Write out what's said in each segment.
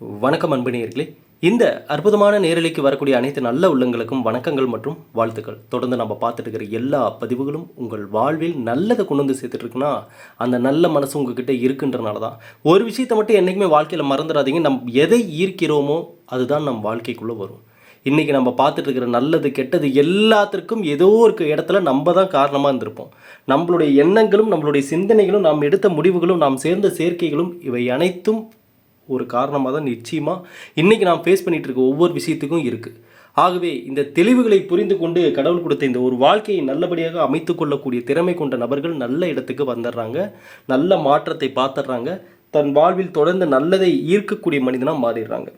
வணக்கம் அன்பினியர்களே. இந்த அற்புதமான நேரலைக்கு வரக்கூடிய அனைத்து நல்ல உள்ளங்களுக்கும் வணக்கங்கள் மற்றும் வாழ்த்துக்கள். தொடர்ந்து நம்ம பார்த்துட்டு இருக்கிற எல்லா பதிவுகளும் உங்கள் வாழ்வில் நல்லதை கொண்டு வந்து சேர்த்துட்டு இருக்குன்னா அந்த நல்ல மனசு உங்ககிட்ட இருக்குன்றனால தான். ஒரு விஷயத்தை மட்டும் என்றைக்குமே வாழ்க்கையில் மறந்துடாதீங்க. எதை ஈர்க்கிறோமோ அதுதான் நம் வாழ்க்கைக்குள்ளே வரும். இன்றைக்கி நம்ம பார்த்துட்டு இருக்கிற நல்லது கெட்டது எல்லாத்திற்கும் ஏதோ ஒரு இடத்துல நம்ம தான் காரணமாக இருந்திருப்போம். நம்மளுடைய எண்ணங்களும் நம்மளுடைய சிந்தனைகளும் நாம் எடுத்த முடிவுகளும் நாம் சேர்ந்த சேர்க்கைகளும் இவை அனைத்தும் ஒரு காரணமாக தான் நிச்சயமாக இன்றைக்கி நாம் ஃபேஸ் பண்ணிகிட்டு இருக்க ஒவ்வொரு விஷயத்துக்கும் இருக்குது. ஆகவே இந்த தெளிவுகளை புரிந்து கொண்டு கடவுள் கொடுத்த இந்த ஒரு வாழ்க்கையை நல்லபடியாக அமைத்து கொள்ளக்கூடிய திறமை கொண்ட நபர்கள் நல்ல இடத்துக்கு வந்துடுறாங்க, நல்ல மாற்றத்தை பார்த்துடுறாங்க, தன் வாழ்வில் தொடர்ந்து நல்லதை ஈர்க்கக்கூடிய மனிதனாக மாறிடுறாங்க.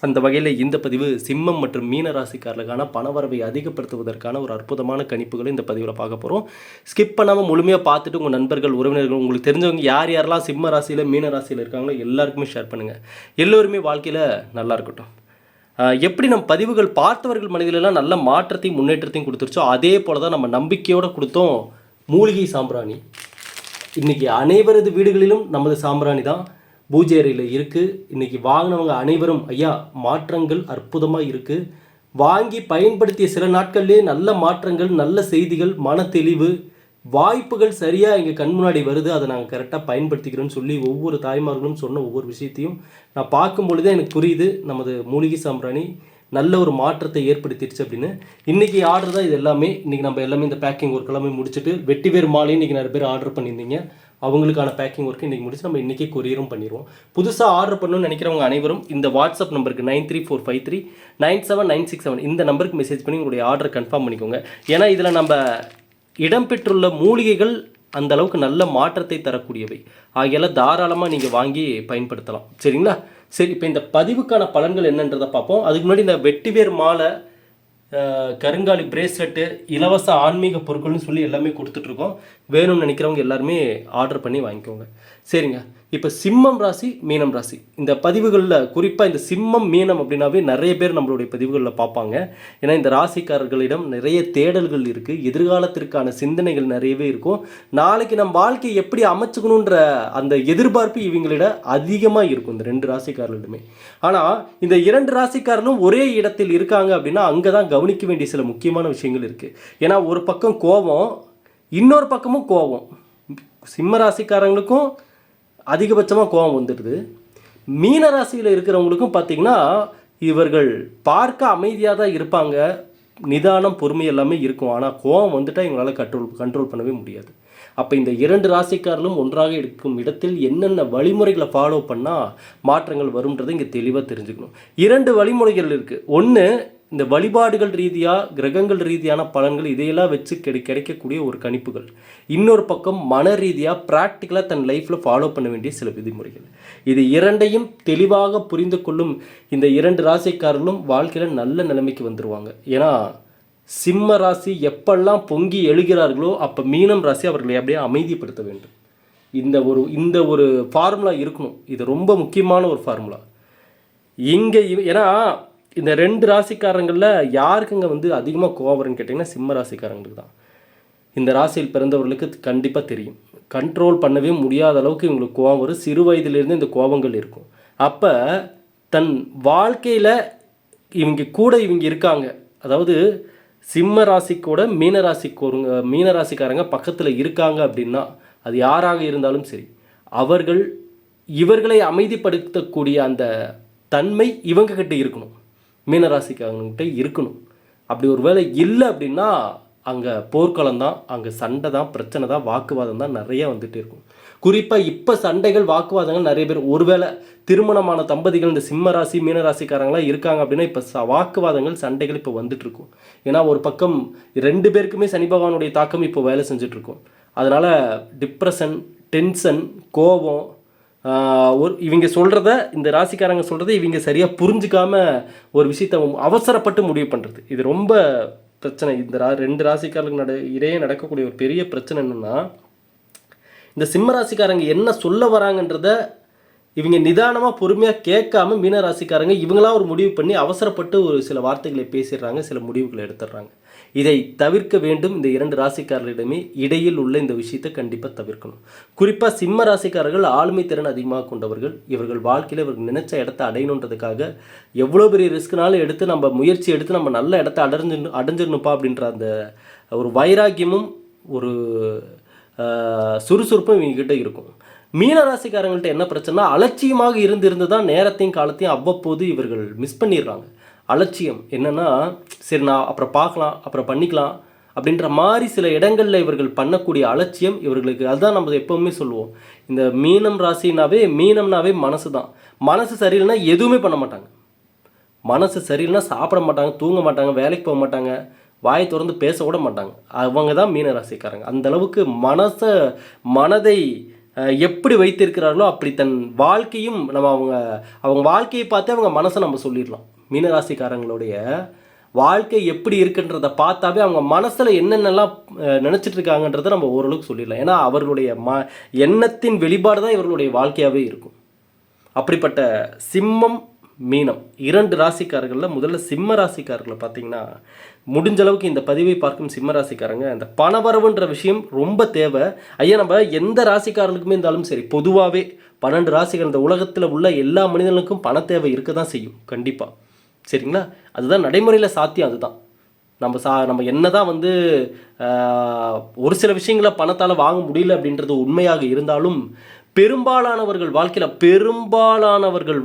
அந்த வகையில் இந்த பதிவு சிம்மம் மற்றும் மீன ராசிக்காரர்களுக்கான பணவரவை அதிகப்படுத்துவதற்கான ஒரு அற்புதமான கணிப்புகளை இந்த பதிவில் பார்க்க போகிறோம். ஸ்கிப் பண்ணாமல் முழுமையாக பார்த்துட்டு உங்கள் நண்பர்கள், உறவினர்கள், உங்களுக்கு தெரிஞ்சவங்க யாரெல்லாம் சிம்ம ராசியில் மீன ராசியில் இருக்காங்களோ எல்லாருக்குமே ஷேர் பண்ணுங்கள். எல்லோருமே வாழ்க்கையில் நல்லா இருக்கட்டும். எப்படி நம்ம பதிவுகள் பார்த்தவர்கள் மனிதர்களெல்லாம் நல்ல மாற்றத்தையும் முன்னேற்றத்தையும் கொடுத்துருச்சோ அதே போல் தான் நம்ம நம்பிக்கையோடு கொடுத்தோம் மூலிகை சாம்பிராணி. இன்றைக்கி அனைவரது வீடுகளிலும் நமது சாம்பிராணி தான் பூஜை அறையில் இருக்குது. இன்றைக்கி வாங்கினவங்க அனைவரும் ஐயா மாற்றங்கள் அற்புதமாக இருக்குது, வாங்கி பயன்படுத்திய சில நாட்கள்லேயே நல்ல மாற்றங்கள், நல்ல செய்திகள், மன தெளிவு, வாய்ப்புகள் சரியாக எங்கள் கண் முன்னாடி வருது, அதை நாங்கள் கரெக்டாக பயன்படுத்திக்கிறோன்னு சொல்லி ஒவ்வொரு தாய்மார்களும் சொன்ன ஒவ்வொரு விஷயத்தையும் நான் பார்க்கும் பொழுதே எனக்கு புரியுது நமது மூலிகை சாம்பிராணி நல்ல ஒரு மாற்றத்தை ஏற்படுத்திடுச்சு அப்படின்னு. இன்றைக்கி ஆர்டர் தான் இது எல்லாமே. இன்றைக்கி நம்ம எல்லாமே இந்த பேக்கிங் ஒர்க் எல்லாமே முடிச்சுட்டு வெட்டிவேர் மாலையும் இன்றைக்கி நிறைய பேர் ஆர்டர் பண்ணியிருந்தீங்க. அவங்களுக்கான பேக்கிங் ஒர்க்கு இன்றைக்கி முடிச்சு நம்ம இன்றைக்கி கொரியரும் பண்ணிடுவோம். புதுசாக ஆர்டர் பண்ணணும்னு நினைக்கிறவங்க அனைவரும் இந்த வாட்ஸ்அப் நம்பருக்கு 9345397967 இந்த நம்பருக்கு மெசேஜ் பண்ணி உங்களுடைய ஆர்டர் கன்ஃபார்ம் பண்ணிக்கோங்க. ஏன்னா இதில் நம்ம இடம்பெற்றுள்ள மூலிகைகள் அந்த அளவுக்கு நல்ல மாற்றத்தை தரக்கூடியவை. ஆகையால் தாராளமாக நீங்கள் வாங்கி பயன்படுத்தலாம். சரிங்களா? சரி, இப்போ இந்த பதிவுக்கான பலன்கள் என்னன்றதை பார்ப்போம். அதுக்கு முன்னாடி இந்த வெட்டிவேர் மாலை, கருங்காலி பிரேஸ்லெட்டு, இலவச ஆன்மீக பொருட்கள்னு சொல்லி எல்லாமே கொடுத்துட்ருக்கோம். வேணும்னு நினைக்கிறவங்க எல்லாருமே ஆர்டர் பண்ணி வாங்கிக்கோங்க. சரிங்க, இப்போ சிம்மம் ராசி, மீனம் ராசி இந்த பதிவுகளில் குறிப்பாக இந்த சிம்மம் மீனம் அப்படின்னாவே நிறைய பேர் நம்மளுடைய பதிவுகளில் பார்ப்பாங்க. ஏன்னா இந்த ராசிக்காரர்களிடம் நிறைய தேடல்கள் இருக்குது, எதிர்காலத்திற்கான சிந்தனைகள் நிறையவே இருக்கும். நாளைக்கு நம்ம வாழ்க்கையை எப்படி அமைச்சுக்கணுன்ற அந்த எதிர்பார்ப்பு இவங்களிட அதிகமாக இருக்கும் இந்த ரெண்டு ராசிக்காரர்களிடமே. ஆனால் இந்த இரண்டு ராசிக்காரர்களும் ஒரே இடத்தில் இருக்காங்க அப்படின்னா அங்கே தான் கவனிக்க வேண்டிய சில முக்கியமான விஷயங்கள் இருக்குது. ஏன்னா ஒரு பக்கம் கோபம், இன்னொரு பக்கமும் கோபம். சிம்ம ராசிக்காரங்களுக்கும் அதிகபட்சமாக கோபம் வந்துடுது. மீன ராசியில் இருக்கிறவங்களுக்கும் பார்த்திங்கன்னா இவர்கள் பார்க்க அமைதியாக தான் இருப்பாங்க, நிதானம் பொறுமை எல்லாமே இருக்கும். ஆனால் கோபம் வந்துட்டால் இவங்களால் கண்ட்ரோல் பண்ணவே முடியாது. அப்போ இந்த இரண்டு ராசிக்காரர்களும் ஒன்றாக இருக்கும் இடத்தில் என்னென்ன வழிமுறைகளை ஃபாலோ பண்ணால் மாற்றங்கள் வரும்ன்றதை இங்கே தெளிவாக தெரிஞ்சுக்கணும். இரண்டு வழிமுறைகள் இருக்குது. ஒன்று இந்த வழிபாடுகள் ரீதியாக, கிரகங்கள் ரீதியான பலன்கள், இதையெல்லாம் வச்சு கிடைக்கக்கூடிய ஒரு கணிப்புகள். இன்னொரு பக்கம் மன ரீதியாக ப்ராக்டிக்கலாக தன் லைஃப்பில் ஃபாலோ பண்ண வேண்டிய சில விதிமுறைகள். இது இரண்டையும் தெளிவாக புரிந்து கொள்ளும் இந்த இரண்டு ராசிக்காரர்களும் வாழ்க்கையில் நல்ல நிலைமைக்கு வந்துடுவாங்க. ஏன்னா சிம்ம ராசி எப்பெல்லாம் பொங்கி எழுகிறார்களோ அப்போ மீனம் ராசி அவர்களை அப்படியே அமைதிப்படுத்த வேண்டும். இந்த ஒரு ஃபார்முலா இருக்கணும். இது ரொம்ப முக்கியமான ஒரு ஃபார்முலா இங்கே. ஏன்னா இந்த ரெண்டு ராசிக்காரங்களில் யாருக்குங்க அதிகமாக கோவம் வரும்னு கேட்டிங்கன்னா சிம்ம ராசிக்காரங்களுக்கு தான். இந்த ராசியில் பிறந்தவர்களுக்கு கண்டிப்பாக தெரியும், கண்ட்ரோல் பண்ணவே முடியாத அளவுக்கு இவங்களுக்கு கோபம் வரும். சிறு வயதிலிருந்து இந்த கோபங்கள் இருக்கும். அப்போ தன் வாழ்க்கையில் இவங்க இருக்காங்க. அதாவது சிம்ம ராசிக்கூட மீன ராசிக்காரங்க பக்கத்தில் இருக்காங்க அப்படின்னா அது யாராக இருந்தாலும் சரி, இவர்களை அமைதிப்படுத்தக்கூடிய அந்த தன்மை இவங்ககிட்ட இருக்கணும், மீனராசிக்காரங்கிட்ட இருக்கணும். அப்படி ஒரு வேளை இல்லை அப்படின்னா அங்கே போர்க்களம் தான், அங்கே சண்டை தான், பிரச்சனை தான், வாக்குவாதம் தான் நிறையா வந்துகிட்டே இருக்கும். குறிப்பாக இப்போ சண்டைகள், வாக்குவாதங்கள் நிறைய பேர், ஒருவேளை திருமணமான தம்பதிகள் இந்த சிம்ம ராசி மீனராசிக்காரங்களாம் இருக்காங்க அப்படின்னா இப்போ வாக்குவாதங்கள், சண்டைகள் இப்போ வந்துட்டுருக்கும். ஏன்னா ஒரு பக்கம் ரெண்டு பேருக்குமே சனி பகவானுடைய தாக்கம் இப்போ வேலை செஞ்சிட்ருக்கும். அதனால் டிப்ரெஷன், டென்ஷன், கோபம், இவங்க சொல்கிறத, இந்த ராசிக்காரங்க சொல்கிறத இவங்க சரியாக புரிஞ்சிக்காமல் ஒரு விஷயத்தை அவசரப்பட்டு முடிவு பண்ணுறது, இது ரொம்ப பிரச்சனை. இந்த ரெண்டு ராசிக்காரங்களுக்கு இடையே நடக்கக்கூடிய ஒரு பெரிய பிரச்சனை என்னென்னா, இந்த சிம்ம ராசிக்காரங்க என்ன சொல்ல வராங்கன்றத இவங்க நிதானமாக பொறுமையாக கேட்காம மீன ராசிக்காரங்க இவங்களாம் ஒரு முடிவு பண்ணி அவசரப்பட்டு ஒரு சில வார்த்தைகளை பேசிடுறாங்க, சில முடிவுகளை எடுத்துடுறாங்க. இதை தவிர்க்க வேண்டும். இந்த 2 ராசிக்காரர்களிடமே இடையில் உள்ள இந்த விஷயத்தை கண்டிப்பாக தவிர்க்கணும். குறிப்பாக சிம்ம ராசிக்காரர்கள் ஆளுமை திறன் அதிகமாக கொண்டவர்கள். இவர்கள் வாழ்க்கையில் இவர்கள் நினைச்ச இடத்த அடையணுன்றதுக்காக எவ்வளோ பெரிய ரிஸ்க்னாலும் எடுத்து நம்ம முயற்சி எடுத்து நம்ம நல்ல இடத்த அடைஞ்சிடணுப்பா அப்படின்ற அந்த ஒரு வைராக்கியமும் ஒரு சுறுசுறுப்பும் இவங்ககிட்ட இருக்கும். மீன ராசிக்காரங்கள்ட்ட என்ன பிரச்சனைனா, அலட்சியமாக இருந்து தான் நேரத்தையும் காலத்தையும் அவ்வப்போது இவர்கள் மிஸ் பண்ணிடுறாங்க. அலட்சியம் என்னென்னா, சரி நான் அப்புறம் பார்க்கலாம், அப்புறம் பண்ணிக்கலாம் அப்படின்ற மாதிரி சில இடங்களில் இவர்கள் பண்ணக்கூடிய அலட்சியம் இவர்களுக்கு. அதுதான் நம்ம எப்போவுமே சொல்லுவோம், இந்த மீனம்னாவே மனசு தான். மனசு சரியில்லைன்னா எதுவுமே பண்ண மாட்டாங்க. மனசு சரியில்லைன்னா சாப்பிட மாட்டாங்க, தூங்க மாட்டாங்க, வேலைக்கு போக மாட்டாங்க, வாயை திறந்து பேச கூட மாட்டாங்க. அவங்க தான் மீன ராசிக்காரங்க. அந்தளவுக்கு மனதை எப்படி வைத்திருக்கிறார்களோ அப்படி தன் வாழ்க்கையும் நம்ம அவங்க வாழ்க்கையை பார்த்தே அவங்க மனசை நம்ம சொல்லிடலாம். மீனராசிக்காரங்களுடைய வாழ்க்கை எப்படி இருக்குன்றதை பார்த்தாவே அவங்க மனசில் என்னென்னலாம் நினச்சிட்டு இருக்காங்கன்றதை நம்ம ஓரளவுக்கு சொல்லிடலாம். ஏன்னா அவர்களுடைய எண்ணத்தின் வெளிப்பாடு தான் இவர்களுடைய வாழ்க்கையாகவே இருக்கும். அப்படிப்பட்ட சிம்மம் மீனம் 2 ராசிக்காரர்களில் முதல்ல சிம்ம ராசிக்காரர்களை பார்த்தீங்கன்னா, முடிஞ்ச அளவுக்கு இந்த பதிவை பார்க்கும் சிம்ம ராசிக்காரங்க இந்த பணவரவுன்ற விஷயம் ரொம்ப தேவை. ஐயா, நம்ம எந்த ராசிக்காரர்களுக்குமே இருந்தாலும் சரி, பொதுவாகவே 12 ராசிகள் இந்த உலகத்தில் உள்ள எல்லா மனிதர்களுக்கும் பண தேவை இருக்க தான் செய்யும் கண்டிப்பாக. சரிங்களா? அதுதான் நடைமுறையில் சாத்தியம். அதுதான் நம்ம என்ன தான் ஒரு சில விஷயங்களை பணத்தால் வாங்க முடியல அப்படின்றது உண்மையாக இருந்தாலும் பெரும்பாலானவர்கள்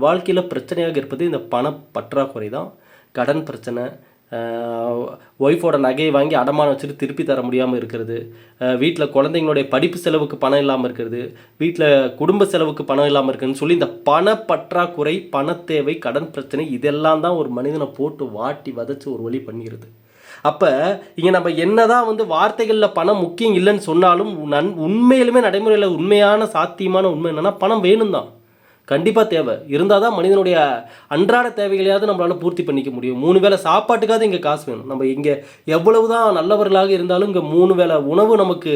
வாழ்க்கையில் பிரச்சனையாக இருப்பது இந்த பண பற்றாக்குறை தான். கடன் பிரச்சனை, ஒய்ஃபோட நகையை வாங்கி அடமானம் வச்சுட்டு திருப்பி தர முடியாமல் இருக்கிறது, வீட்டில் குழந்தைங்களுடைய படிப்பு செலவுக்கு பணம் இல்லாமல் இருக்கிறது, வீட்டில் குடும்ப செலவுக்கு பணம் இல்லாமல் இருக்குதுன்னு சொல்லி இந்த பண பற்றாக்குறை, பண தேவை, கடன் பிரச்சனை இதெல்லாம் தான் ஒரு மனிதனை போட்டு வாட்டி வதச்சி ஒரு வழி பண்ணிடுது. அப்போ இங்கே நம்ம என்னதான் வார்த்தைகளில் பணம் முக்கியம் இல்லைன்னு சொன்னாலும் உண்மையிலுமே நடைமுறையில் உண்மையான சாத்தியமான உண்மை என்னென்னா, பணம் வேணும் தான், கண்டிப்பாக தேவை. இருந்தால் தான் மனிதனுடைய அன்றாட தேவைகளையாவது நம்மளால் பூர்த்தி பண்ணிக்க முடியும். 3 வேளை சாப்பாட்டுக்காவது இங்கே காசு வேணும். நம்ம இங்கே எவ்வளவு தான் நல்லவர்களாக இருந்தாலும் இங்கே 3 வேளை உணவு நமக்கு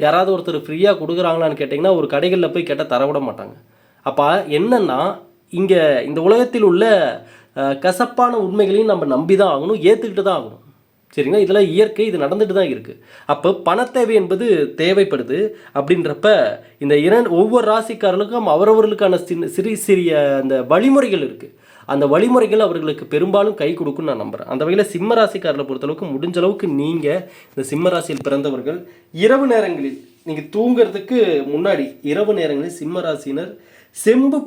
யாராவது ஒருத்தர் ஃப்ரீயாக கொடுக்குறாங்களான்னு கேட்டிங்கன்னா ஒரு கடைகளில் போய் கேட்டால் தரவிட மாட்டாங்க. அப்போ என்னென்னா, இங்கே இந்த உலகத்தில் உள்ள கசப்பான உண்மைகளையும் நம்ம நம்பி தான் ஆகணும், ஏற்றுக்கிட்டு தான் ஆகணும். சரிங்களா? இதெல்லாம் இயற்கை, இது நடந்துட்டு தான் இருக்குது. அப்போ பணத்தேவை என்பது தேவைப்படுது. அப்படின்றப்ப இந்த ஒவ்வொரு ராசிக்காரர்களுக்கும் அவரவர்களுக்கான சிறிய அந்த வழிமுறைகள் இருக்குது. அந்த வழிமுறைகள் அவர்களுக்கு பெரும்பாலும் கை கொடுக்குன்னு நான் நம்புகிறேன். அந்த வகையில் சிம்ம ராசிக்காரர்களை பொறுத்தளவுக்கு முடிஞ்ச அளவுக்கு நீங்கள் இந்த சிம்ம ராசியில் பிறந்தவர்கள் இரவு நேரங்களில் நீங்கள் தூங்கிறதுக்கு முன்னாடி இரவு நேரங்களில் சிம்ம ராசியினர் செம்பு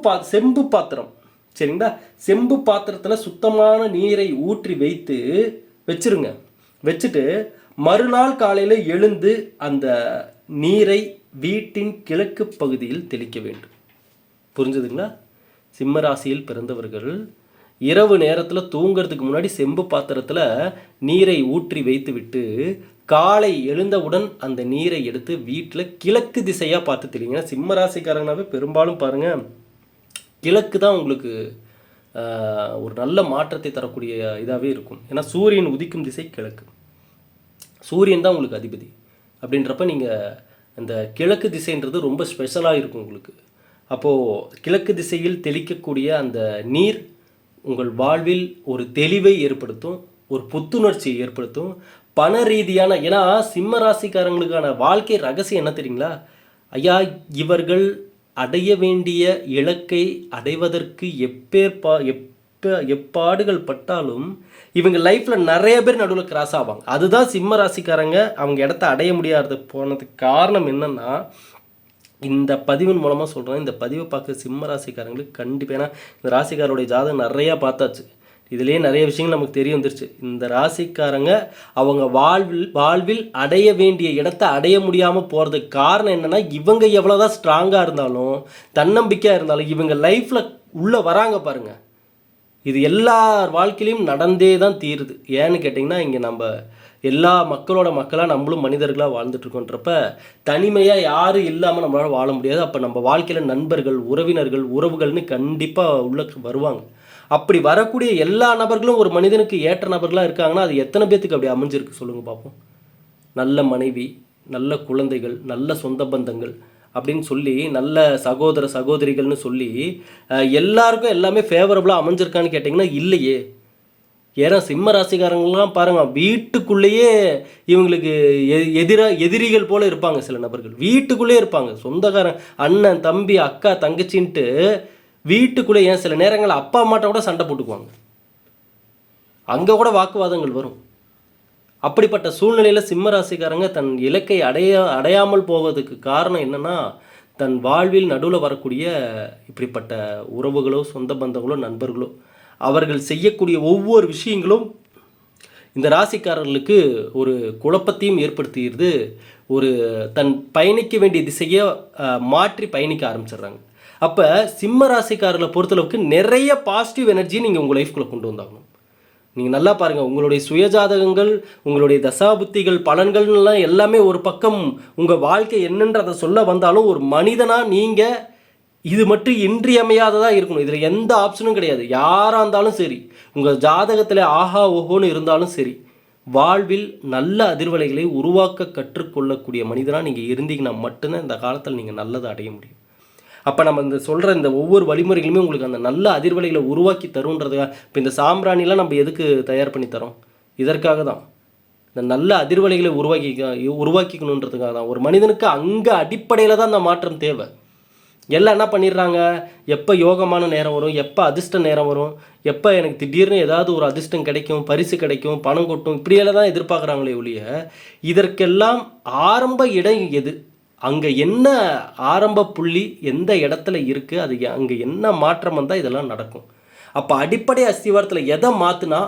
பாத்திரம், சரிங்களா, செம்பு பாத்திரத்தில் சுத்தமான நீரை ஊற்றி வச்சிருங்க. வச்சுட்டு மறுநாள் காலையில் எழுந்து அந்த நீரை வீட்டின் கிழக்கு பகுதியில் தெளிக்க வேண்டும். புரிஞ்சுதுங்களா? சிம்ம ராசியில் பிறந்தவர்கள் இரவு நேரத்தில் தூங்கிறதுக்கு முன்னாடி செம்பு பாத்திரத்தில் நீரை ஊற்றி வைத்துவிட்டு காலை எழுந்தவுடன் அந்த நீரை எடுத்து வீட்டில் கிழக்கு திசையாக பார்த்து தெளிங்க. சிம்ம ராசிக்காரங்களாவே பெரும்பாலும் பாருங்கள், கிழக்கு தான் உங்களுக்கு ஒரு நல்ல மாற்றத்தை தரக்கூடிய இதாகவே இருக்கும். ஏன்னா சூரியன் உதிக்கும் திசை கிழக்கு, சூரியன் தான் உங்களுக்கு அதிபதி. அப்படின்றப்ப நீங்கள் அந்த கிழக்கு திசைன்றது ரொம்ப ஸ்பெஷலாக இருக்கும் உங்களுக்கு. அப்போது கிழக்கு திசையில் தெளிக்கக்கூடிய அந்த நீர் உங்கள் வாழ்வில் ஒரு தெளிவை ஏற்படுத்தும், ஒரு புத்துணர்ச்சியை ஏற்படுத்தும், பண ரீதியான. ஏன்னா சிம்ம ராசிக்காரங்களுக்கான வாழ்க்கை ரகசியம் என்ன தெரியுங்களா ஐயா? இவர்கள் அடைய வேண்டிய இலக்கை அடைவதற்கு எப்பாடுகள் பட்டாலும் இவங்க லைஃப்பில் நிறைய பேர் நடுவில் கிராஸ் ஆவாங்க. அதுதான் சிம்ம ராசிக்காரங்க அவங்க இடத்த அடைய முடியாத போனதுக்கு காரணம் என்னென்னா, இந்த பதிவின் மூலமாக சொல்கிறேன். இந்த பதிவை பார்க்குற சிம்ம ராசிக்காரங்களுக்கு கண்டிப்பாக, ஏன்னா இந்த ராசிக்காரோடைய ஜாதகம் நிறையா பார்த்தாச்சு, இதுலேயே நிறைய விஷயங்கள் நமக்கு தெரிய வந்துருச்சு. இந்த ராசிக்காரங்க அவங்க வாழ்வில் அடைய வேண்டிய இடத்த அடைய முடியாமல் போகிறதுக்கு காரணம் என்னென்னா, இவங்க எவ்வளோதான் ஸ்ட்ராங்காக இருந்தாலும் தன்னம்பிக்கையாக இருந்தாலும் இவங்க லைஃப்பில் உள்ளே வராங்க பாருங்கள், இது எல்லார் வாழ்க்கையிலையும் நடந்தே தான் தீருது. ஏன்னு கேட்டிங்கன்னா, இங்கே நம்ம எல்லா மக்களாக நம்மளும் மனிதர்களாக வாழ்ந்துட்டுருக்கோன்றப்ப தனிமையாக யாரும் இல்லாமல் நம்மளால் வாழ முடியாது. அப்போ நம்ம வாழ்க்கையில் நண்பர்கள், உறவினர்கள், உறவுகள்னு கண்டிப்பாக உள்ள வருவாங்க. அப்படி வரக்கூடிய எல்லா நபர்களும் ஒரு மனிதனுக்கு ஏற்ற நபர்களாக இருக்காங்கன்னா அது எத்தனை பேர்த்துக்கு அப்படி அமைஞ்சிருக்கு சொல்லுங்கள் பார்ப்போம். நல்ல மனைவி, நல்ல குழந்தைகள், நல்ல சொந்த பந்தங்கள் அப்படின்னு சொல்லி, நல்ல சகோதர சகோதரிகள்னு சொல்லி எல்லாருக்கும் எல்லாமே ஃபேவரபுளாக அமைஞ்சிருக்கான்னு கேட்டிங்கன்னா இல்லையே. ஏன்னா சிம்ம ராசிக்காரங்களாம் பாருங்கள், வீட்டுக்குள்ளேயே இவங்களுக்கு எதிரிகள் போல் இருப்பாங்க. சில நபர்கள் வீட்டுக்குள்ளேயே இருப்பாங்க, சொந்தக்காரன் அண்ணன் தம்பி அக்கா தங்கச்சின்ட்டு வீட்டுக்குள்ளே. ஏன் சில நேரங்களில் அப்பா அம்மாட்ட கூட சண்டை போட்டுக்குவாங்க, அங்கே கூட வாக்குவாதங்கள் வரும். அப்படிப்பட்ட சூழ்நிலையில் சிம்ம ராசிக்காரங்க தன் இலக்கை அடையாமல் போவதுக்கு காரணம் என்னென்னா, தன் வாழ்வில் நடுவில் வரக்கூடிய இப்படிப்பட்ட உறவுகளோ சொந்த பந்தங்களோ நண்பர்களோ அவர்கள் செய்யக்கூடிய ஒவ்வொரு விஷயங்களும் இந்த ராசிக்காரர்களுக்கு ஒரு குழப்பத்தையும் ஏற்படுத்திடுது. ஒரு தன் பயணிக்க வேண்டிய திசையை மாற்றி பயணிக்க ஆரம்பிச்சிடுறாங்க. அப்போ சிம்ம ராசிக்காரர்களை பொறுத்தளவுக்கு நிறைய பாசிட்டிவ் எனர்ஜி நீங்கள் உங்கள் லைஃப்குள்ளே கொண்டு வந்தாகணும். நீங்கள் நல்லா பாருங்கள், உங்களுடைய சுயஜாதகங்கள், உங்களுடைய தசாபுத்திகள், பலன்கள்லாம் எல்லாமே ஒரு பக்கம் உங்கள் வாழ்க்கை என்னன்றதை சொல்ல வந்தாலும், ஒரு மனிதனாக நீங்கள் இது மட்டும் இன்றியமையாததாக இருக்கணும். இதில் எந்த ஆப்ஷனும் கிடையாது. யாராக இருந்தாலும் சரி, உங்கள் ஜாதகத்தில் ஆஹா ஓஹோன்னு இருந்தாலும் சரி, வாழ்வில் நல்ல அதிர்வலைகளை உருவாக்க கற்றுக்கொள்ளக்கூடிய மனிதனாக நீங்கள் இருந்தீங்கன்னா மட்டும்தான் இந்த காலத்தில் நீங்கள் நல்லதை அடைய முடியும். அப்போ நம்ம இந்த சொல்கிற இந்த ஒவ்வொரு வழிமுறைகளுமே உங்களுக்கு அந்த நல்ல அதிர்வலைகளை உருவாக்கி தருன்றதுக்காக. இப்போ இந்த சாம்பிராணிலாம் நம்ம எதுக்கு தயார் பண்ணி தரோம்? இதற்காக தான். இந்த நல்ல அதிர்வலைகளை உருவாக்கிக்கணுன்றதுக்காக தான். ஒரு மனிதனுக்கு அங்கே அடிப்படையில் தான் அந்த மாற்றம் தேவை. எல்லாம் என்ன பண்ணிடுறாங்க, எப்போ யோகமான நேரம் வரும், எப்போ அதிர்ஷ்ட நேரம் வரும், எப்போ எனக்கு திடீர்னு ஏதாவது ஒரு அதிர்ஷ்டம் கிடைக்கும், பரிசு கிடைக்கும், பணம் கொட்டும், இப்படியெல்லாம் தான் எதிர்பார்க்குறாங்களே ஒழிய, இதற்கெல்லாம் ஆரம்ப இடம் எது, அங்கே என்ன ஆரம்ப புள்ளி எந்த இடத்துல இருக்குது, அது அங்கே என்ன மாற்றம் வந்தால் இதெல்லாம் நடக்கும். அப்போ அடிப்படை அஸ்திவாரத்தில் எதை மாற்றினா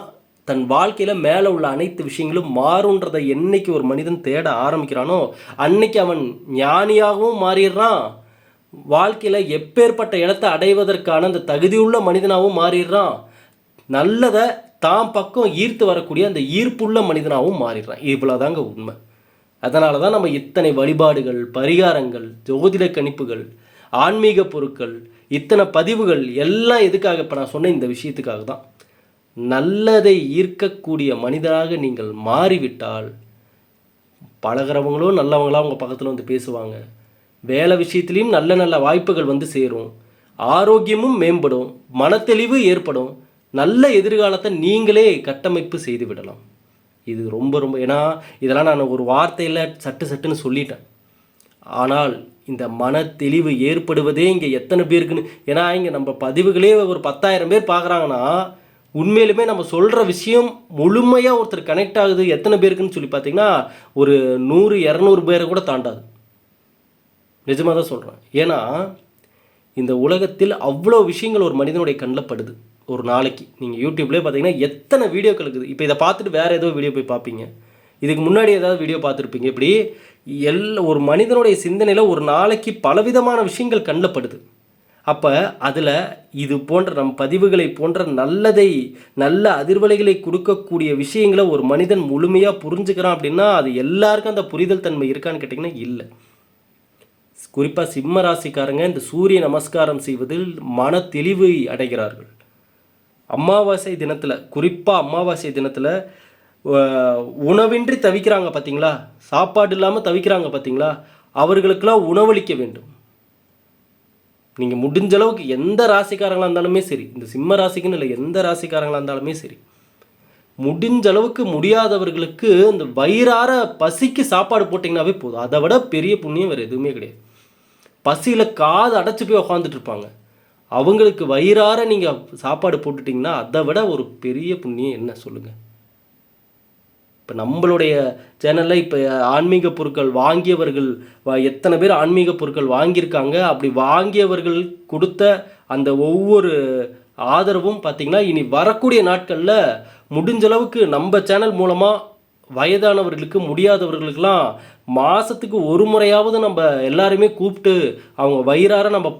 தன் வாழ்க்கையில் மேலே உள்ள அனைத்து விஷயங்களும் மாறுன்றதை என்னைக்கு ஒரு மனிதன் தேட ஆரம்பிக்கிறானோ அன்னைக்கு அவன் ஞானியாகவும் மாறிடுறான். வாழ்க்கையில் எப்பேற்பட்ட இடத்தை அடைவதற்கான அந்த தகுதியுள்ள மனிதனாகவும் மாறிடுறான். நல்லதை தான் பக்கம் ஈர்த்து வரக்கூடிய அந்த ஈர்ப்புள்ள மனிதனாகவும் மாறிடுறான். இவ்வளோதாங்க உண்மை. அதனால தான் நம்ம இத்தனை வழிபாடுகள், பரிகாரங்கள், ஜோதிட கணிப்புகள், ஆன்மீக பொருட்கள், இத்தனை பதிவுகள் எல்லாம் எதுக்காக? இப்போ நான் சொன்ன இந்த விஷயத்துக்காக தான். நல்லதை ஈர்க்கக்கூடிய மனிதராக நீங்கள் மாறிவிட்டால் பழகிறவங்களும் நல்லவங்களாம் உங்கள் பக்கத்தில் வந்து பேசுவாங்க. வேலை விஷயத்துலேயும் நல்ல நல்ல வாய்ப்புகள் வந்து சேரும். ஆரோக்கியமும் மேம்படும், மனத்தெளிவு ஏற்படும், நல்ல எதிர்காலத்தை நீங்களே கட்டமைப்பு செய்து விடலாம். இது ரொம்ப ரொம்ப, ஏன்னா இதெல்லாம் நான் ஒரு வார்த்தையில் சட்டுன்னு சொல்லிட்டேன். ஆனால் இந்த மன தெளிவு ஏற்படுவதே இங்கே எத்தனை பேருக்குன்னு, ஏன்னா இங்கே நம்ம பதிவுகளே ஒரு 10,000 பேர் பார்க்குறாங்கன்னா உண்மையிலுமே நம்ம சொல்கிற விஷயம் முழுமையாக ஒருத்தர் கனெக்ட் ஆகுது எத்தனை பேருக்குன்னு சொல்லி பார்த்தீங்கன்னா ஒரு 100-200 பேரை கூட தாண்டாது. நிஜமாக தான் சொல்கிறேன். ஏன்னா இந்த உலகத்தில் அவ்வளோ விஷயங்கள் ஒரு மனிதனுடைய கண்ணில் படுது. ஒரு நாளைக்கு நீங்கள் யூடியூப்லேயே பார்த்தீங்கன்னா எத்தனை வீடியோக்கள் இருக்குது. இப்போ இதை பார்த்துட்டு வேறு ஏதோ வீடியோ போய் பார்ப்பீங்க, இதுக்கு முன்னாடி ஏதாவது வீடியோ பார்த்துருப்பீங்க. இப்படி ஒரு மனிதனுடைய சிந்தனையில் ஒரு நாளைக்கு பலவிதமான விஷயங்கள் கண்ணில் படுது. அப்போ அதில் இது போன்ற நம் பதிவுகளை போன்ற நல்ல அதிர்வலைகளை கொடுக்கக்கூடிய விஷயங்களை ஒரு மனிதன் முழுமையாக புரிஞ்சுக்கிறான் அப்படின்னா அது எல்லாருக்கும் அந்த புரிதல் தன்மை இருக்கான்னு கேட்டிங்கன்னா இல்லை. குறிப்பாக சிம்ம ராசிக்காரங்க இந்த சூரிய நமஸ்காரம் செய்வதில் மன தெளிவை அடைகிறார்கள். அமாவாசை தினத்தில், குறிப்பாக அமாவாசை தினத்தில் உணவின்றி தவிக்கிறாங்க பார்த்தீங்களா, சாப்பாடு இல்லாமல் தவிக்கிறாங்க பார்த்தீங்களா, அவர்களுக்கெல்லாம் உணவளிக்க வேண்டும். நீங்கள் முடிஞ்ச அளவுக்கு எந்த ராசிக்காரங்களாக இருந்தாலுமே சரி, இந்த சிம்ம ராசிக்குன்னு இல்லை, எந்த ராசிக்காரங்களாக இருந்தாலுமே சரி, முடிஞ்ச அளவுக்கு முடியாதவர்களுக்கு இந்த வயிறார பசிக்கு சாப்பாடு போட்டிங்கன்னாவே போதும். அதை விட பெரிய புண்ணியம் வேறு எதுவுமே கிடையாது. பசியில் காது அடைச்சி போய் உட்காந்துட்டு இருப்பாங்க, அவங்களுக்கு வயிறார நீங்கள் சாப்பாடு போட்டுட்டிங்கன்னா அதை விட ஒரு பெரிய புண்ணியம் என்ன சொல்லுங்கள். இப்போ நம்மளுடைய சேனலில் இப்போ ஆன்மீக பொருட்கள் வாங்கியவர்கள் எத்தனை பேர் ஆன்மீக பொருட்கள் வாங்கியிருக்காங்க, அப்படி வாங்கியவர்கள் கொடுத்த அந்த ஒவ்வொரு ஆதரவும் பார்த்திங்கன்னா இனி வரக்கூடிய நாட்களில் முடிஞ்ச அளவுக்கு நம்ம சேனல் மூலமாக வயதானவர்களுக்கு, முடியாதவர்களுக்கெல்லாம் மாதத்துக்கு ஒரு முறையாவது நம்ம எல்லாருமே கூப்பிட்டு அவங்க வயிறார நம்ம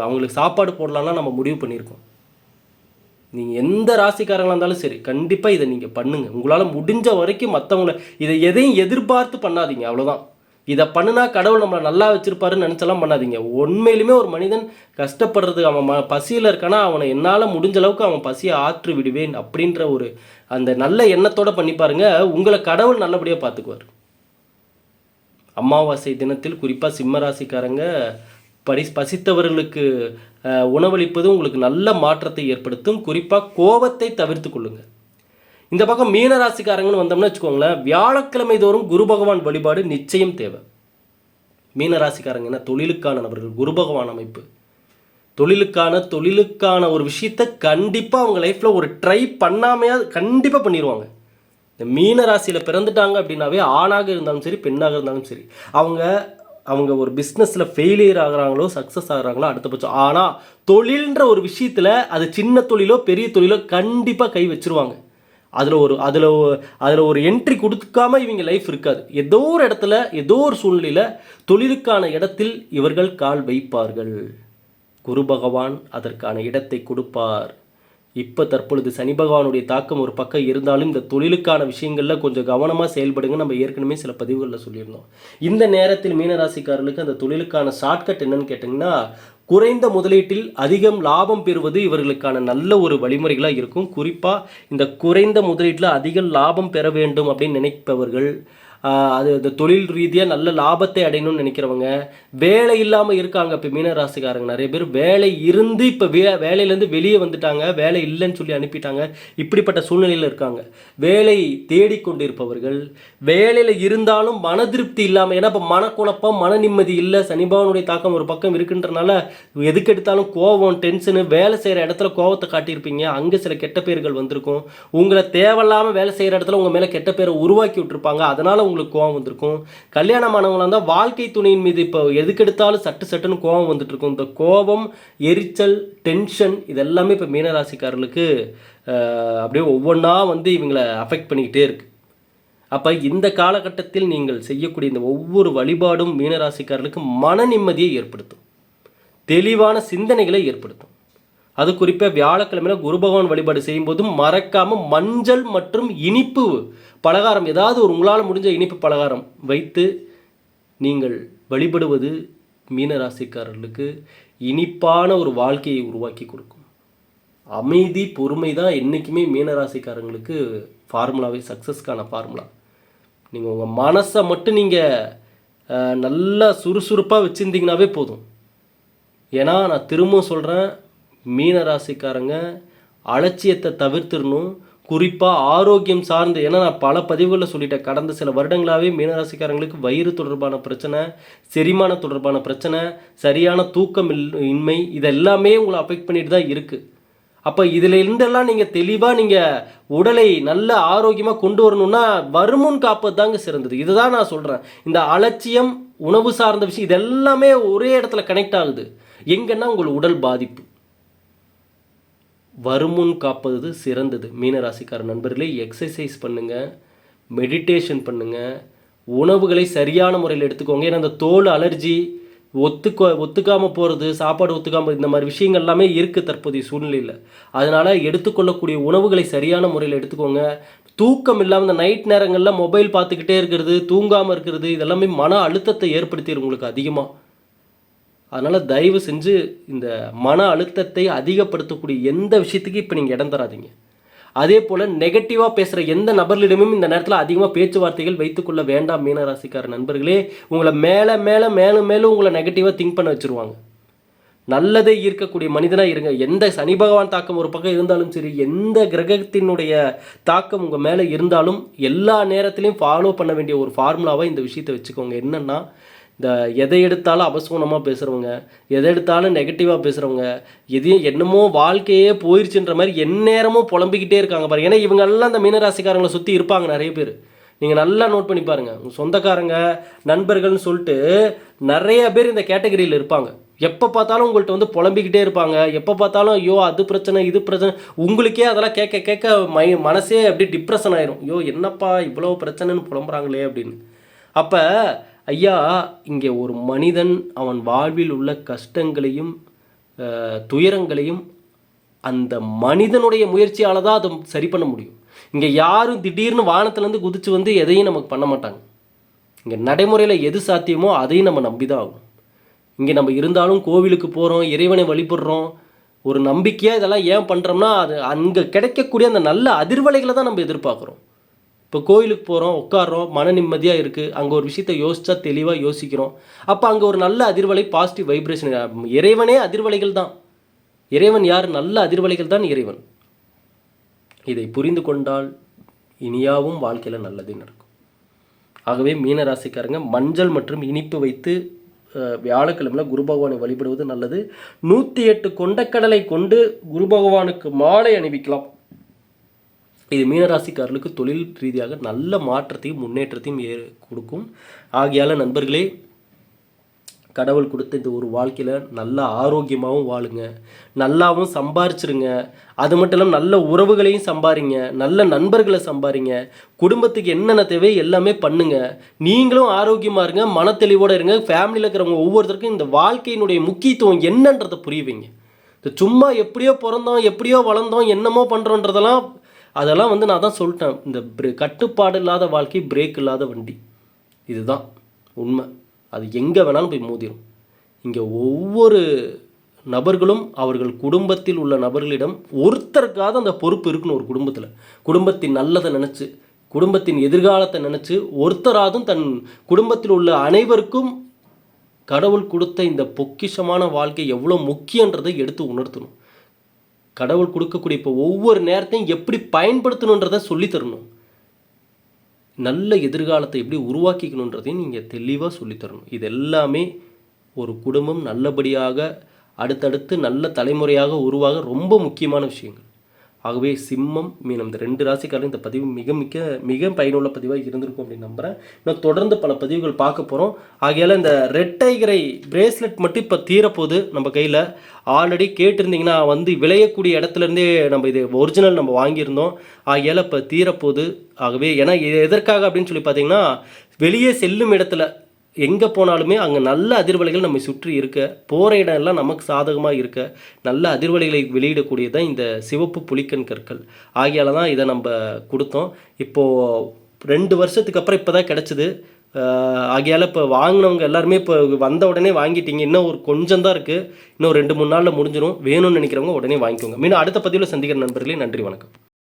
அவங்களுக்கு சாப்பாடு போடலான்னா நம்ம முடிவு பண்ணியிருக்கோம். நீங்கள் எந்த ராசிக்காரங்களாக இருந்தாலும் சரி கண்டிப்பாக இதை நீங்கள் பண்ணுங்கள். உங்களால் முடிஞ்ச வரைக்கும் மற்றவங்கள இதை எதையும் எதிர்பார்த்து பண்ணாதீங்க, அவ்வளோதான். இதை பண்ணுனா கடவுள் நம்மளை நல்லா வச்சுருப்பாருன்னு நினச்செல்லாம் பண்ணாதீங்க. உண்மையிலுமே ஒரு மனிதன் கஷ்டப்படுறது, அவன் பசியில் இருக்கானா அவனை என்னால் முடிஞ்ச அளவுக்கு அவன் பசியை ஆற்றி விடுவேன் அப்படின்ற ஒரு அந்த நல்ல எண்ணத்தோடு பண்ணி பாருங்கள், உங்களை கடவுள் நல்லபடியாக பார்த்துக்குவார். அமாவாசை தினத்தில் குறிப்பாக சிம்மராசிக்காரங்க பசித்தவர்களுக்கு உணவளிப்பது உங்களுக்கு நல்ல மாற்றத்தை ஏற்படுத்தும். குறிப்பாக கோபத்தை தவிர்த்து கொள்ளுங்கள். இந்த பக்கம் மீன ராசிக்காரங்கன்னு வந்தோம்னா வச்சுக்கோங்களேன், வியாழக்கிழமை தோறும் குரு பகவான் வழிபாடு நிச்சயம் தேவை. மீன ராசிக்காரங்க என்ன தொழிலுக்கான நபர்கள், குரு பகவான் அமைப்பு தொழிலுக்கான ஒரு விஷயத்தை கண்டிப்பாக அவங்க லைஃப்பில் ஒரு ட்ரை பண்ணாமையாக கண்டிப்பாக பண்ணிடுவாங்க. இந்த மீன ராசியில் பிறந்துட்டாங்க அப்படின்னாவே ஆணாக இருந்தாலும் சரி பெண்ணாக இருந்தாலும் சரி, அவங்க ஒரு பிஸ்னஸில் ஃபெயிலியர் ஆகிறாங்களோ சக்ஸஸ் ஆகிறாங்களோ அடுத்த பட்சம். ஆனால் தொழில்ன்ற ஒரு விஷயத்தில் அது சின்ன தொழிலோ பெரிய தொழிலோ கண்டிப்பாக கை வச்சுருவாங்க. அதில் ஒரு என்ட்ரி கொடுக்காம இவங்க லைஃப் இருக்காது. ஏதோ ஒரு இடத்துல ஏதோ ஒரு சூழ்நிலையில் தொழிலுக்கான இடத்தில் இவர்கள் கால் வைப்பார்கள். குரு பகவான் அதற்கான இடத்தை கொடுப்பார். இப்போ தற்பொழுது சனி பகவானுடைய தாக்கம் ஒரு பக்கம் இருந்தாலும் இந்த தொழிலுக்கான விஷயங்களில் கொஞ்சம் கவனமாக செயல்படுங்க. நம்ம ஏற்கனவே சில பதிவுகளில் சொல்லியிருந்தோம். இந்த நேரத்தில் மீனராசிக்காரர்களுக்கு அந்த தொழிலுக்கான ஷார்ட்கட் என்னன்னு கேட்டிங்கன்னா, குறைந்த முதலீட்டில் அதிகம் லாபம் பெறுவது இவர்களுக்கான நல்ல ஒரு வழிமுறைகளாக இருக்கும். குறிப்பாக இந்த குறைந்த முதலீட்டில் அதிக லாபம் பெற வேண்டும் அப்படின்னு நினைப்பவர்கள், அது தொழில் ரீதியாக நல்ல லாபத்தை அடையணும்னு நினைக்கிறவங்க, வேலை இல்லாமல் இருக்காங்க. இப்போ மீனராசிக்காரங்க நிறைய பேர் வேலை இருந்து இப்போ வேலையிலேருந்து வெளியே வந்துட்டாங்க, வேலை இல்லைன்னு சொல்லி அனுப்பிட்டாங்க. இப்படிப்பட்ட சூழ்நிலையில் இருக்காங்க. வேலை தேடிக்கொண்டிருப்பவர்கள், வேலையில் இருந்தாலும் மன திருப்தி இல்லாமல், ஏன்னா இப்போ மனக்குழப்பம் மன நிம்மதி இல்லை, சனிபகவானுடைய தாக்கம் ஒரு பக்கம் இருக்குன்றனால எதுக்கு எடுத்தாலும் கோவம் டென்ஷனு, வேலை செய்கிற இடத்துல கோவத்தை காட்டியிருப்பீங்க, அங்கே சில கெட்ட பேர்கள் வந்திருக்கும். உங்களை தேவையில்லாமல் வேலை செய்கிற இடத்துல உங்கள் மேலே கெட்ட பேரை உருவாக்கி விட்டுருப்பாங்க, அதனால் உங்களுக்கு கோவம் வந்திருக்கும். கல்யாணமானவங்களாக இருந்தால் வாழ்க்கை துணையின் மீது இப்போ எதுக்கெடுத்தாலும் சட்டுன்னு கோவம் வந்துட்டு இருக்கும். இந்த கோபம், எரிச்சல், டென்ஷன் இதெல்லாமே இப்போ மீனராசிக்காரர்களுக்கு அப்படியே ஒவ்வொன்றா வந்து இவங்களை அஃபெக்ட் பண்ணிக்கிட்டே இருக்கு. அப்போ இந்த காலகட்டத்தில் நீங்கள் செய்யக்கூடிய இந்த ஒவ்வொரு வழிபாடும் மீனராசிக்காரர்களுக்கு மன நிம்மதியை ஏற்படுத்தும், தெளிவான சிந்தனைகளை ஏற்படுத்தும். அது குறிப்பாக வியாழக்கிழமையில் குரு பகவான் வழிபாடு செய்யும்போதும் மறக்காமல் மஞ்சள் மற்றும் இனிப்பு பலகாரம், ஏதாவது ஒரு உங்களால் முடிஞ்ச இனிப்பு பலகாரம் வைத்து நீங்கள் வழிபடுவது மீனராசிக்காரர்களுக்கு இனிப்பான ஒரு வாழ்க்கையை உருவாக்கி கொடுக்கும். அமைதி பொறுமை தான் என்றைக்குமே மீனராசிக்காரங்களுக்கு ஃபார்முலாவே, சக்ஸஸ்க்கான ஃபார்முலா. நீங்கள் உங்கள் மனசை மட்டும் நீங்கள் நல்லா சுறுசுறுப்பாக வச்சுருந்தீங்கன்னாவே போதும். ஏன்னா நான் திரும்பவும் சொல்கிறேன், மீனராசிக்காரங்க அலட்சியத்தை தவிர்த்திடணும். குறிப்பாக ஆரோக்கியம் சார்ந்து, ஏன்னா நான் பல பதிவுகளில் சொல்லிட்டேன், கடந்த சில வருடங்களாகவே மீனராசிக்காரங்களுக்கு வயிறு தொடர்பான பிரச்சனை, செரிமான தொடர்பான பிரச்சனை, சரியான தூக்கம் இன்மை, இதெல்லாமே உங்களை அஃபெக்ட் பண்ணிட்டு தான் இருக்குது. அப்போ இதில் இருந்தெல்லாம் நீங்கள் தெளிவாக நீங்கள் உடலை நல்ல ஆரோக்கியமாக கொண்டு வரணும்னா வருமுன் காப்பது தாங்க சிறந்தது. இதுதான் நான் சொல்கிறேன். இந்த அலட்சியம், உணவு சார்ந்த விஷயம் இதெல்லாமே ஒரே இடத்துல கனெக்ட் ஆகுது. எங்கன்னா உங்கள் உடல் பாதிப்பு. வருமுன் காப்பது சிறந்தது. மீனராசிக்கார நண்பர்களே, எக்ஸசைஸ் பண்ணுங்கள், மெடிடேஷன் பண்ணுங்கள், உணவுகளை சரியான முறையில் எடுத்துக்கோங்க. ஏன்னா அந்த தோல் அலர்ஜி, ஒத்துக்காமல் போகிறது, சாப்பாடு ஒத்துக்காமல், இந்த மாதிரி விஷயங்கள் எல்லாமே இருக்குது தற்போதைய சூழ்நிலையில். அதனால் எடுத்துக்கொள்ளக்கூடிய உணவுகளை சரியான முறையில் எடுத்துக்கோங்க. தூக்கம் இல்லாமல் இந்த நைட் நேரங்களில் மொபைல் பார்த்துக்கிட்டே இருக்கிறது, தூங்காமல் இருக்கிறது, இதெல்லாமே மன அழுத்தத்தை ஏற்படுத்திடும் உங்களுக்கு அதிகமாக. அதனால் தயவு செஞ்சு இந்த மன அழுத்தத்தை அதிகப்படுத்தக்கூடிய எந்த விஷயத்துக்கு இப்போ நீங்கள் இடம் தராதீங்க. அதே போல் நெகட்டிவாக பேசுகிற எந்த நபர்களிடமும் இந்த நேரத்தில் அதிகமாக பேச்சுவார்த்தைகள் வைத்துக்கொள்ள வேண்டாம். மீனராசிக்கார நண்பர்களே, உங்களை மேலும் உங்களை நெகட்டிவாக திங்க் பண்ண வச்சுருவாங்க. நல்லதை ஈர்க்கக்கூடிய மனிதனாக இருங்க. எந்த சனி பகவான் தாக்கம் ஒரு பக்கம் இருந்தாலும் சரி, எந்த கிரகத்தினுடைய தாக்கம் உங்கள் மேலே இருந்தாலும் எல்லா நேரத்திலையும் ஃபாலோ பண்ண வேண்டிய ஒரு ஃபார்முலாவாக இந்த விஷயத்தை வச்சுக்கோங்க. என்னென்னா, இந்த எதை எடுத்தாலும் அபசகுணமாக பேசுகிறவங்க, எதை எடுத்தாலும் நெகட்டிவாக பேசுகிறவங்க, எதையும் என்னமோ வாழ்க்கையே போயிடுச்சுன்ற மாதிரி எந்நேரமும் புலம்பிக்கிட்டே இருக்காங்க பாருங்கள். ஏன்னா இவங்கெல்லாம் அந்த மீனராசிக்காரங்களை சுற்றி இருப்பாங்க நிறைய பேர். நீங்கள் நல்லா நோட் பண்ணி பாருங்கள். உங்கள் சொந்தக்காரங்க, நண்பர்கள்னு சொல்லிட்டு நிறைய பேர் இந்த கேட்டகரியில் இருப்பாங்க. எப்போ பார்த்தாலும் உங்கள்கிட்ட வந்து புலம்பிக்கிட்டே இருப்பாங்க. எப்போ பார்த்தாலும் ஐயோ அது பிரச்சனை இது பிரச்சனை, உங்களுக்கே அதெல்லாம் கேட்க மனசே அப்படி டிப்ரெஷன் ஆயிரும். ஐயோ என்னப்பா இவ்வளோ பிரச்சனைன்னு புலம்புறாங்களே அப்படின்னு. அப்போ ஐயா, இங்கே ஒரு மனிதன் அவன் வாழ்வில் உள்ள கஷ்டங்களையும் துயரங்களையும் அந்த மனிதனுடைய முயற்சியால் தான் அதை சரி பண்ண முடியும். இங்கே யாரும் திடீர்னு வானத்துலேருந்து குதிச்சு வந்து எதையும் நமக்கு பண்ண மாட்டாங்க. இங்கே நடைமுறையில் எது சாத்தியமோ அதையும் நம்ம நம்பி தான் ஆகும். இங்கே நம்ம இருந்தாலும் கோவிலுக்கு போகிறோம், இறைவனை வழிபடுறோம், ஒரு நம்பிக்கையாக இதெல்லாம் ஏன் பண்ணுறோம்னா அது அங்கே கிடைக்கக்கூடிய அந்த நல்ல அதிர்வலைகளை தான் நம்ம எதிர்பார்க்குறோம். இப்போ கோயிலுக்கு போகிறோம், உட்காடுறோம், மன நிம்மதியாக இருக்குது, அங்கே ஒரு விஷயத்தை யோசித்தா தெளிவாக யோசிக்கிறோம். அப்போ அங்கே ஒரு நல்ல அதிர்வலை, பாசிட்டிவ் வைப்ரேஷன். இறைவனே அதிர்வலைகள் தான். இறைவன் யார்? நல்ல அதிர்வலைகள் தான் இறைவன். இதை புரிந்து கொண்டால் இனியாவும் வாழ்க்கையில் நல்லதே நடக்கும். ஆகவே மீனராசிக்காரங்க மஞ்சள் மற்றும் இனிப்பு வைத்து வியாழக்கிழமையில் குரு பகவானை வழிபடுவது நல்லது. 108 கொண்டக்கடலை கொண்டு குரு பகவானுக்கு மாலை அணிவிக்கலாம். இது மீனராசிக்காரர்களுக்கு தொழில் ரீதியாக நல்ல மாற்றத்தையும் முன்னேற்றத்தையும் கொடுக்கும். ஆகையால் நண்பர்களே, கடவுள் கொடுத்த இந்த ஒரு வாழ்க்கையில் நல்ல ஆரோக்கியமாகவும் வாழுங்க, நல்லாவும் சம்பாரிச்சிருங்க. அது மட்டும் இல்லாமல் நல்ல உறவுகளையும் சம்பாதிங்க, நல்ல நண்பர்களை சம்பாதிங்க, குடும்பத்துக்கு என்னென்ன தேவை எல்லாமே பண்ணுங்க. நீங்களும் ஆரோக்கியமாக இருங்க, மனத்தெளிவோடு இருங்க. ஃபேமிலியில் இருக்கிறவங்க ஒவ்வொருத்தருக்கும் இந்த வாழ்க்கையினுடைய முக்கியத்துவம் என்னன்றதை புரிய வைங்க. இந்த சும்மா எப்படியோ பிறந்தோம், எப்படியோ வளர்ந்தோம், என்னமோ பண்ணுறோன்றதெல்லாம் அதெல்லாம் நான் தான் சொல்லிட்டேன். இந்த கட்டுப்பாடு இல்லாத வாழ்க்கை பிரேக் இல்லாத வண்டி. இதுதான் உண்மை. அது எங்கே வேணாலும் போய் மோதிரும். இங்கே ஒவ்வொரு நபர்களும் அவர்கள் குடும்பத்தில் உள்ள நபர்களிடம் ஒருத்தருக்காவது அந்த பொறுப்பு இருக்கணும். ஒரு குடும்பத்தில் குடும்பத்தின் நல்லதை நினச்சி, குடும்பத்தின் எதிர்காலத்தை நினச்சி ஒருத்தராதும் தன் குடும்பத்தில் உள்ள அனைவருக்கும் கடவுள் கொடுத்த இந்த பொக்கிஷமான வாழ்க்கை எவ்வளோ முக்கியன்றதை எடுத்து உணர்த்தணும். கடவுள் கொடுக்கக்கூடிய இப்போ ஒவ்வொரு நேரத்தையும் எப்படி பயன்படுத்தணுன்றதை சொல்லித்தரணும். நல்ல எதிர்காலத்தை எப்படி உருவாக்கிக்கணுன்றதையும் நீங்கள் தெளிவாக சொல்லித்தரணும். இது எல்லாமே ஒரு குடும்பம் நல்லபடியாக அடுத்தடுத்து நல்ல தலைமுறையாக உருவாக ரொம்ப முக்கியமான விஷயங்கள். ஆகவே சிம்மம், மீனம் இந்த 2 ராசிக்காரரும் இந்த பதிவு மிக பயனுள்ள பதிவாக இருந்திருக்கும் அப்படின்னு நம்புகிறேன். இன்னும் தொடர்ந்து பல பதிவுகள் பார்க்க போகிறோம். ஆகையால் இந்த ரெட் டைகரை பிரேஸ்லெட் மட்டும் இப்போ தீரப்போகுது நம்ம கையில். ஆல்ரெடி கேட்டிருந்தீங்கன்னா விளையக்கூடிய இடத்துலேருந்தே நம்ம இது ஒரிஜினல் நம்ம வாங்கியிருந்தோம். ஆகையால் இப்போ தீரப்போகுது. ஆகவே ஏன்னா இது எதற்காக அப்படின்னு சொல்லி பார்த்தீங்கன்னா, வெளியே செல்லும் இடத்துல எங்கே போனாலுமே அங்கே நல்ல அதிர்வலைகள் நம்ம சுற்றி இருக்க, போகிற இடம் எல்லாம் நமக்கு சாதகமாக இருக்க நல்ல அதிர்வலைகளை வெளியிடக்கூடியதான் இந்த சிவப்பு புலிக்கண் கற்கள். ஆகையால் தான் இதை நம்ம கொடுத்தோம். இப்போது 2 வருஷத்துக்கு அப்புறம் இப்போ தான் கிடச்சிது. ஆகையால் இப்போ வாங்கினவங்க எல்லாருமே இப்போ வந்த உடனே வாங்கிட்டீங்க. இன்னும் ஒரு கொஞ்சம் தான் இருக்குது. இன்னும் 2-3 நாளில் முடிஞ்சிடும். வேணும்னு நினைக்கிறவங்க உடனே வாங்கிக்கோங்க. மீண்டும் அடுத்த பதிவில் சந்திக்கிற நண்பர்களே, நன்றி, வணக்கம்.